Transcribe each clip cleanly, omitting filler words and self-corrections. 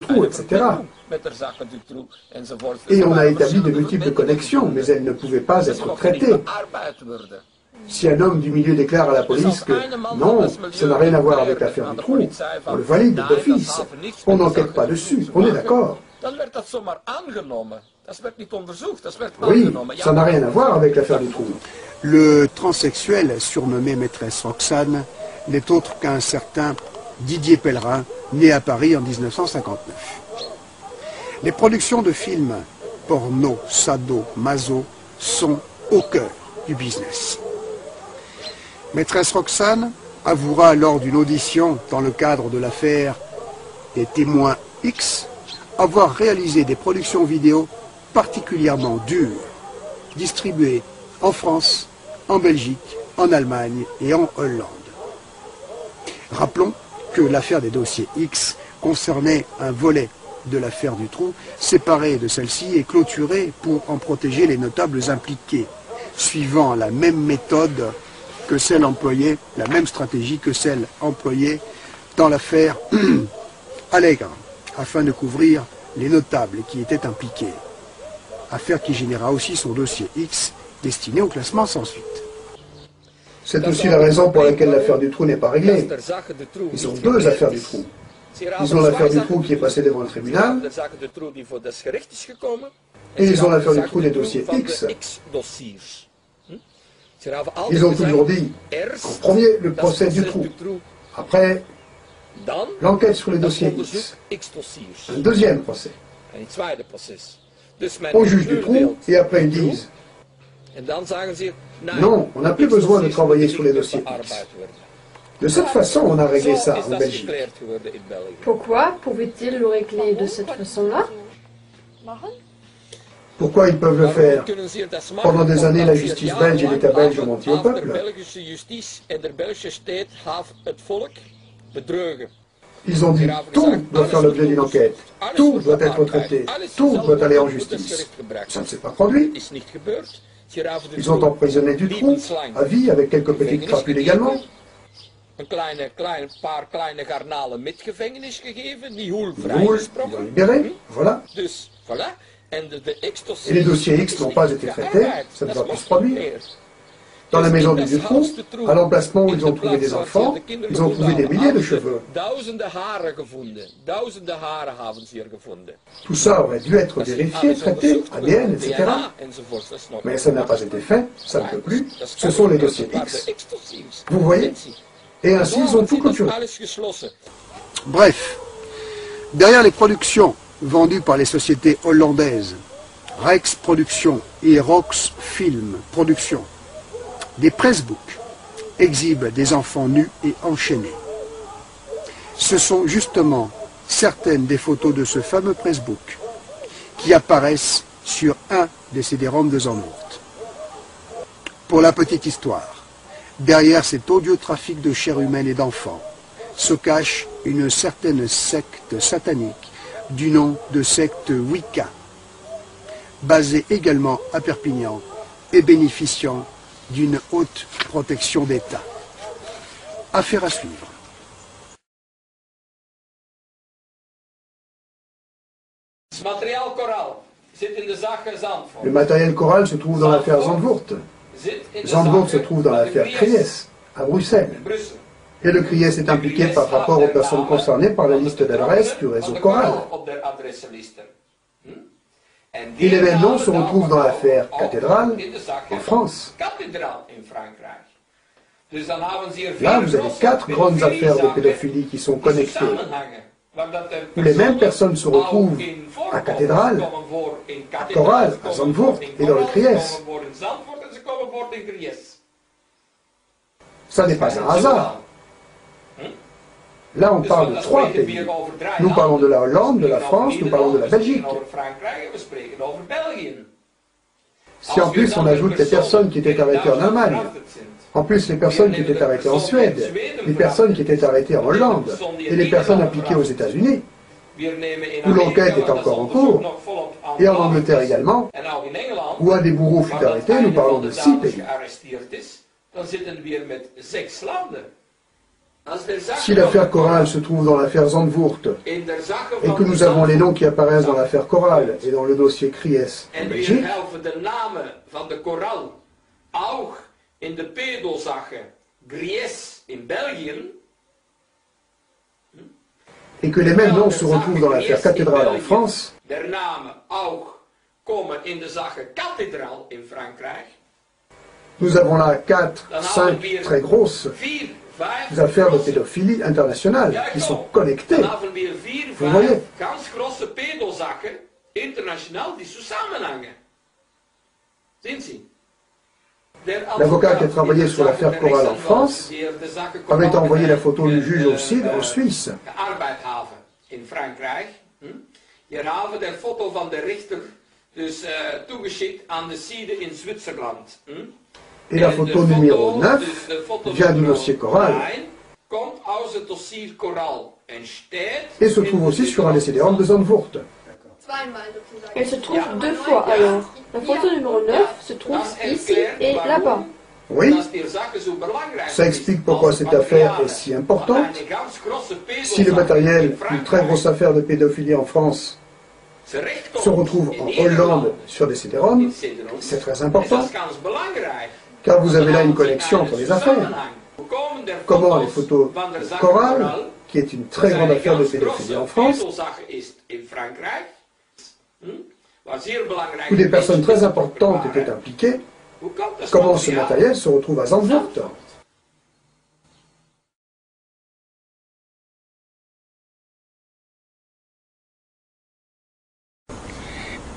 trou, etc. Et on a établi de multiples connexions, mais elles ne pouvaient pas être traitées. Si un homme du milieu déclare à la police que non, ça n'a rien à voir avec l'affaire du trou, on le valide d'office. On n'enquête pas dessus, on est d'accord. Oui, ça n'a rien à voir avec l'affaire du trou. Le transsexuel, surnommé maîtresse Roxane, n'est autre qu'un certain Didier Pellerin, né à Paris en 1959. Les productions de films porno, sado, maso sont au cœur du business. Maîtresse Roxane avouera lors d'une audition dans le cadre de l'affaire des témoins X avoir réalisé des productions vidéo particulièrement dures, distribuées en France, en Belgique, en Allemagne et en Hollande. Rappelons que l'affaire des dossiers X concernait un volet de l'affaire du trou, séparé de celle-ci et clôturé pour en protéger les notables impliqués, suivant la même méthode que celle employée, la même stratégie que celle employée dans l'affaire Allègre, afin de couvrir les notables qui étaient impliqués. Affaire qui généra aussi son dossier X, destiné au classement sans suite. C'est aussi la raison pour laquelle l'affaire du trou n'est pas réglée. Ils ont deux affaires du trou. Ils ont l'affaire du trou qui est passée devant le tribunal, et ils ont l'affaire du trou des dossiers X. Ils ont toujours dit, en premier, le procès du trou. Après, l'enquête sur les dossiers X. Un deuxième procès. On juge du trou, et après ils disent, non, on n'a plus besoin de travailler sur les dossiers X. De cette façon, on a réglé ça en Belgique. Pourquoi pouvait-il le régler de cette façon-là? Pourquoi ils peuvent le faire? Pendant des années, la justice belge et l'État belge ont menti au peuple. Ils ont dit tout doit faire l'objet d'une enquête, tout doit être traité, tout doit aller en justice. Ça ne s'est pas produit. Ils ont emprisonné du trou, à vie, avec quelques petites crapules également. Ils ont libéré, voilà. Et les dossiers X n'ont pas été traités, ça ne va plus se produire. Dans la maison du Dutroux, à l'emplacement où ils ont trouvé des enfants, ils ont trouvé des milliers de cheveux. Tout ça aurait dû être vérifié, traité, ADN, etc. Mais ça n'a pas été fait, ça ne peut plus. Ce sont les dossiers X. Vous voyez? Et ainsi, ils ont tout clôturé. Bref, derrière les productions vendues par les sociétés hollandaises, Rex Productions et Rox Film Productions, des pressbooks exhibent des enfants nus et enchaînés. Ce sont justement certaines des photos de ce fameux pressbook qui apparaissent sur un de ces CD-ROM de Zandvoort. Pour la petite histoire, derrière cet odieux trafic de chair humaine et d'enfants se cache une certaine secte satanique du nom de secte Wicca, basée également à Perpignan et bénéficiant d'une haute protection d'État. Affaire à suivre. Le matériel choral se trouve dans l'affaire Zandvoort. Zandvoort se trouve dans l'affaire Kries, à Bruxelles. Et le Kries est impliqué par rapport aux personnes concernées par la liste d'adresses du réseau choral. Et l'événement se retrouve dans l'affaire Cathédrale en France. Là, vous avez 4 grandes affaires de pédophilie qui sont connectées, où les mêmes personnes se retrouvent à Cathédrale, à Choral, à Zandvoort et dans le Kries. Ça n'est pas un hasard. Là, on parle de 3 pays. Nous parlons de la Hollande, de la France, nous parlons de la Belgique. Si en plus on ajoute les personnes qui étaient arrêtées en Allemagne, en plus les personnes qui étaient arrêtées en Suède, les personnes qui étaient arrêtées en Hollande, et les personnes impliquées aux États-Unis, où l'enquête est encore en cours, et en Angleterre également, où un des bourreaux fut arrêté, nous parlons de 6 pays. Si l'affaire Korall se trouve dans l'affaire Zandvoort et que nous avons les noms qui apparaissent dans l'affaire Korall et dans le dossier Kries en Belgique, et que les mêmes noms se retrouvent dans l'affaire Cathédrale en France, nous avons là 4, 5 très grosses affaires de pédophilie internationale qui sont connectées. Vous voyez? L'avocat qui a travaillé sur l'affaire Korall en France avait envoyé la photo du juge au CID en Suisse. Et la photo numéro 9 vient du dossier Korall et se trouve aussi sur un décédéum de Zandvoort. Elle se trouve 2 fois alors. La photo numéro 9 se trouve ici et là-bas. Oui, ça explique pourquoi cette affaire est si importante. Si le matériel d'une très grosse affaire de pédophilie en France se retrouve en Hollande sur des CD-ROM, c'est très important, car vous avez là une connexion entre les affaires. Comment les photos de Korall, qui est une très grande affaire de pédophilie en France, où des personnes très importantes étaient impliquées, comment ce matériel se retrouve à Zandvoort?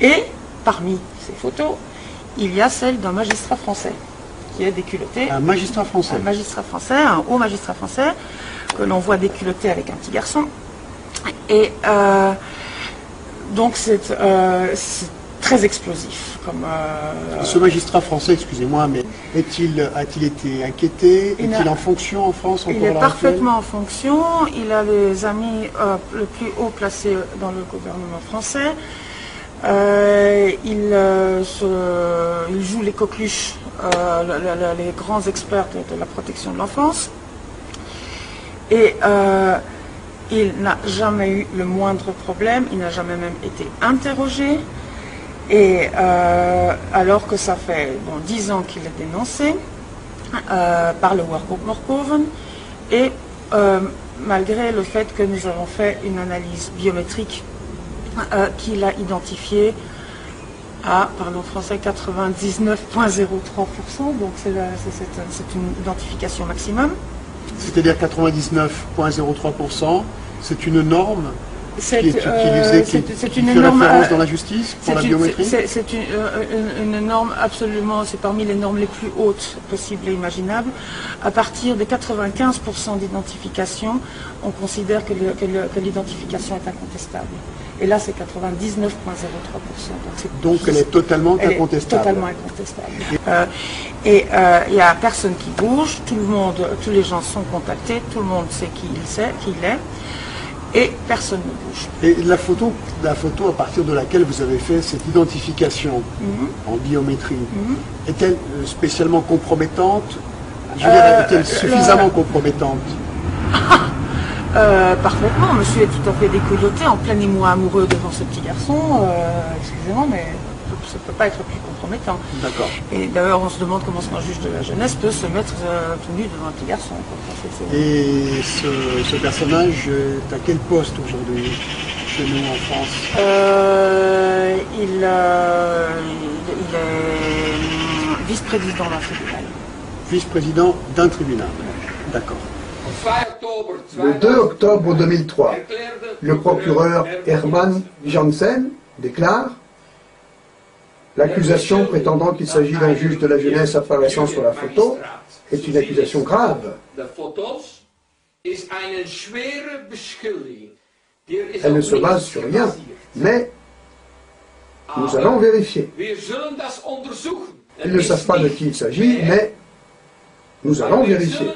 Et parmi ces photos, il y a celle d'un magistrat français qui est déculotté. Un magistrat français. Un magistrat français, un haut magistrat français, que l'on voit déculotté avec un petit garçon. Et donc c'est très explosif. Ce magistrat français, excusez-moi, mais a-t-il été inquiété? Est-il en fonction en France encore? Il est parfaitement en fonction. Il a les amis le plus haut placés dans le gouvernement français. Il joue les coqueluches, les grands experts de la protection de l'enfance. Et il n'a jamais eu le moindre problème, il n'a jamais même été interrogé. Et alors que ça fait 10 ans qu'il est dénoncé par le Workgroup Morkoven, et malgré le fait que nous avons fait une analyse biométrique qu'il a identifié à, pardon français, 99,03%, donc c'est une identification maximum. C'est-à-dire 99,03%, c'est une norme qui est utilisée, qui fait référence dans la justice pour la biométrie? C'est une norme absolument, c'est parmi les normes les plus hautes possibles et imaginables. À partir de 95% d'identification, on considère que l'identification est incontestable. Et là, c'est 99,03%. Donc elle est totalement incontestable. Totalement incontestable. Il n'y a personne qui bouge, tous les gens sont contactés, tout le monde sait qui il est, et personne ne bouge. Et la photo à partir de laquelle vous avez fait cette identification en biométrie, est-elle spécialement compromettante? Je veux dire, est-elle suffisamment compromettante? Parfaitement, monsieur est tout à fait déculotté, en plein émoi amoureux devant ce petit garçon. Excusez-moi, mais ça ne peut pas être plus compromettant. D'accord. Et d'ailleurs, on se demande comment un juge de la jeunesse peut se mettre tout nu devant un petit garçon. Et ce personnage est à quel poste aujourd'hui chez nous en France? Il est vice-président d'un tribunal. Vice-président d'un tribunal. D'accord. Le 2 octobre 2003, le procureur Herman Jansen déclare « L'accusation prétendant qu'il s'agit d'un juge de la jeunesse apparaissant sur la photo est une accusation grave. Elle ne se base sur rien, mais nous allons vérifier. Ils ne savent pas de qui il s'agit, mais nous allons vérifier. »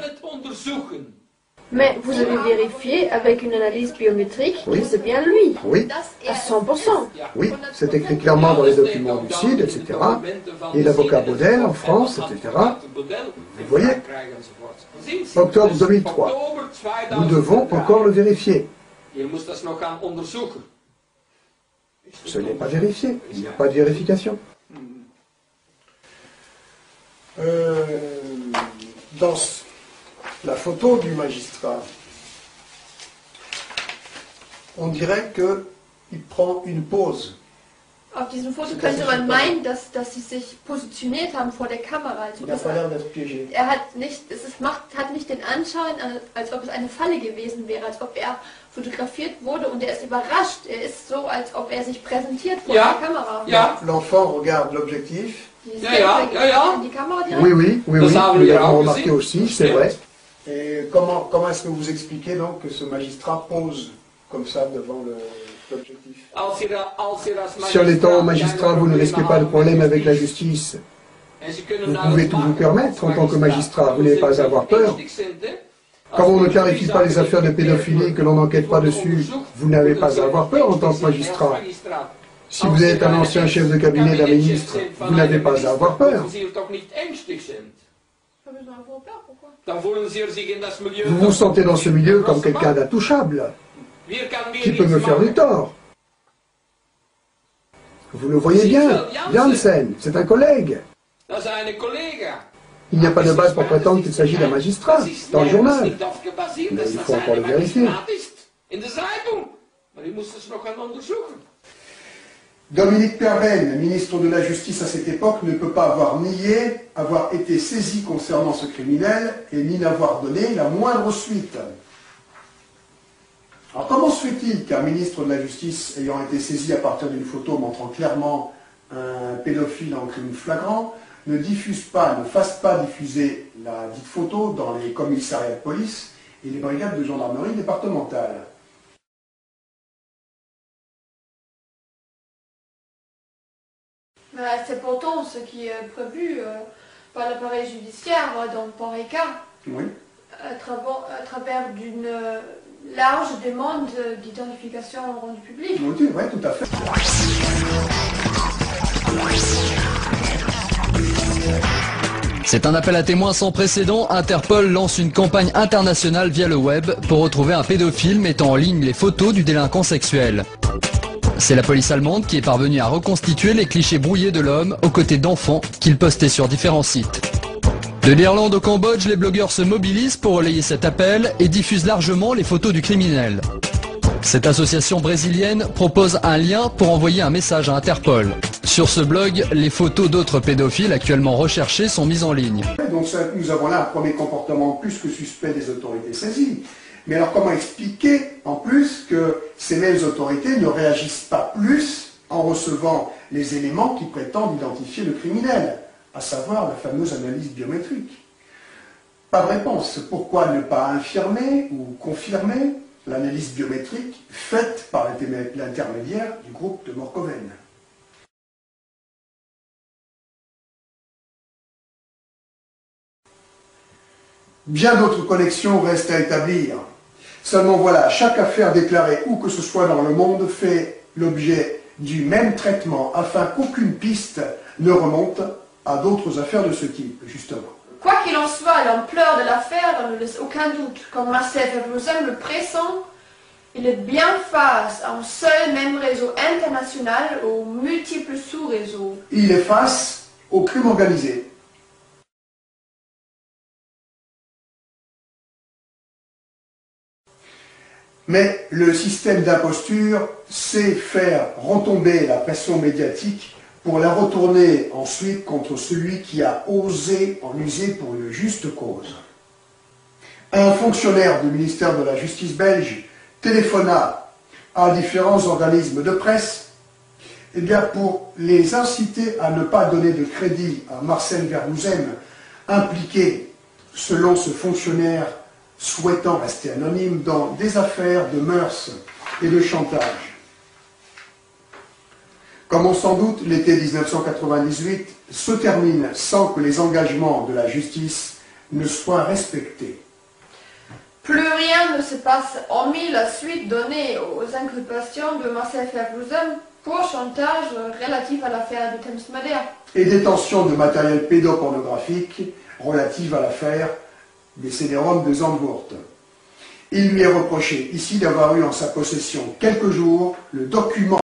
Mais vous avez vérifié avec une analyse biométrique Oui. que c'est bien lui, Oui, à 100%. oui, c'est écrit clairement dans les documents du CID, etc. Et l'avocat Baudel en France, etc. Vous voyez, octobre 2003. Nous devons encore le vérifier. Ce n'est pas vérifié, il n'y a pas de vérification. Dans la photo du magistrat, on dirait qu'il prend une pause. Auf diesem Foto könnte man meinen, dass sie sich positioniert haben vor der Kamera. Also Il n'a pas l'air d'être piégé. hat nicht den Anschein, als ob es eine Falle gewesen wäre, als ob er fotografiert wurde und er ist überrascht. Er ist so, als ob er sich präsentiert vor der Kamera. L'enfant regarde l'objectif. Die Kamera direkt. Oui, oui, oui, oui, nous l'avons remarqué aussi, c'est vrai. Et comment est-ce que vous expliquez donc que ce magistrat pose comme ça devant l'objectif? Si en étant magistrat, vous ne risquez pas de problème avec la justice, vous pouvez tout vous permettre en tant que magistrat, vous n'avez pas à avoir peur. Quand on ne clarifie pas les affaires de pédophilie, que l'on n'enquête pas dessus, vous n'avez pas à avoir peur en tant que magistrat. Si vous êtes un ancien chef de cabinet d'un ministre, vous n'avez pas à avoir peur. Vous vous sentez dans ce milieu comme quelqu'un d'intouchable, qui peut me faire du tort. Vous le voyez bien, Janssen, c'est un collègue. Il n'y a pas de base pour prétendre qu'il s'agit d'un magistrat, dans le journal. Mais il faut encore le vérifier. Dominique Perben, ministre de la Justice à cette époque, ne peut pas avoir nié avoir été saisi concernant ce criminel et ni n'avoir donné la moindre suite. Alors comment se fait-il qu'un ministre de la Justice ayant été saisi à partir d'une photo montrant clairement un pédophile en crime flagrant ne fasse pas diffuser la dite photo dans les commissariats de police et les brigades de gendarmerie départementales? C'est pourtant ce qui est prévu par l'appareil judiciaire dans pareil cas. Oui. À travers d'une large demande d'identification rendue publique. Oui, tout à fait. C'est un appel à témoins sans précédent. Interpol lance une campagne internationale via le web pour retrouver un pédophile mettant en ligne les photos du délinquant sexuel. C'est la police allemande qui est parvenue à reconstituer les clichés brouillés de l'homme aux côtés d'enfants qu'il postait sur différents sites. De l'Irlande au Cambodge, les blogueurs se mobilisent pour relayer cet appel et diffusent largement les photos du criminel. Cette association brésilienne propose un lien pour envoyer un message à Interpol. Sur ce blog, les photos d'autres pédophiles actuellement recherchés sont mises en ligne. Donc nous avons là un premier comportement plus que suspect des autorités saisies. Mais alors comment expliquer en plus que ces mêmes autorités ne réagissent pas plus en recevant les éléments qui prétendent identifier le criminel, à savoir la fameuse analyse biométrique? Pas de réponse. Pourquoi ne pas infirmer ou confirmer l'analyse biométrique faite par l'intermédiaire du groupe de Morcoven? Bien d'autres connexions restent à établir. Seulement voilà, chaque affaire déclarée où que ce soit dans le monde fait l'objet du même traitement afin qu'aucune piste ne remonte à d'autres affaires de ce type, justement. Quoi qu'il en soit, l'ampleur de l'affaire ne laisse aucun doute. Comme Marcel Verbruggen le pressent, il est bien face à un seul même réseau international aux multiples sous-réseaux. Il est face au crime organisé. Mais le système d'imposture sait faire retomber la pression médiatique pour la retourner ensuite contre celui qui a osé en user pour une juste cause. Un fonctionnaire du ministère de la Justice belge téléphona à différents organismes de presse pour les inciter à ne pas donner de crédit à Marcel Verbruggen, impliqué, selon ce fonctionnaire souhaitant rester anonyme, dans des affaires de mœurs et de chantage. Comme on s'en doute, l'été 1998 se termine sans que les engagements de la justice ne soient respectés. Plus rien ne se passe, hormis la suite donnée aux inculpations de Marcel Ferguson pour chantage relatif à l'affaire du Thames-Madère. Et détention de matériel pédopornographique relatif à l'affaire des CD-ROM de Zandvoort. Il lui est reproché ici d'avoir eu en sa possession quelques jours le document